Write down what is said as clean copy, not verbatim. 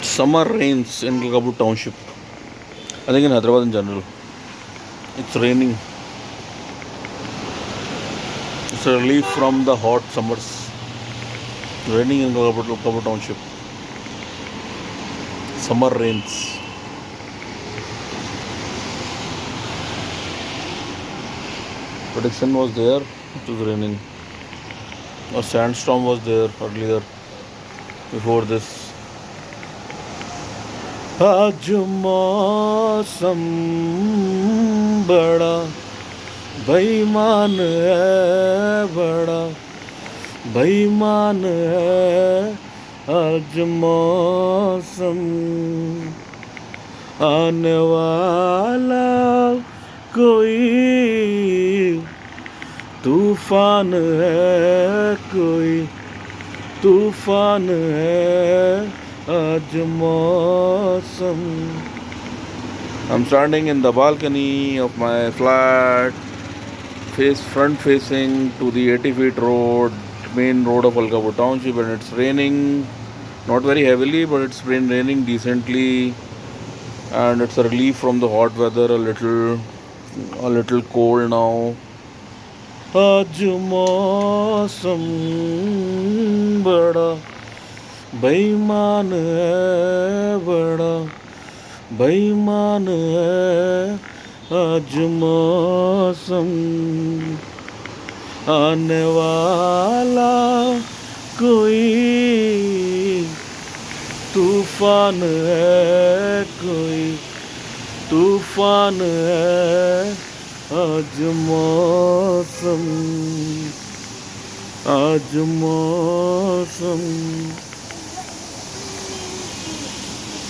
Summer rains in Alkapur Township. I think in Hyderabad in general. It's raining. It's a relief from the hot summers. Raining in Alkapur Township. Summer rains. Prediction was there. It was raining. A sandstorm was there earlier before this. आज मौसम बड़ा बेईमान है, बड़ा बेईमान है। आज मौसम आने वाला कोई तूफान है, कोई तूफान है। आज मौसम। I'm standing in the balcony of my flat, front facing to the 80 feet road, main road of Alkapur Township, and it's raining, not very heavily, but it's been raining decently, and it's a relief from the hot weather. A little cold now. आज मौसम बड़ा बेईमान है, बड़ा बेईमान है। आज मौसम आने वाला कोई तूफान है, कोई तूफान है। आज मौसम, आज मौसम।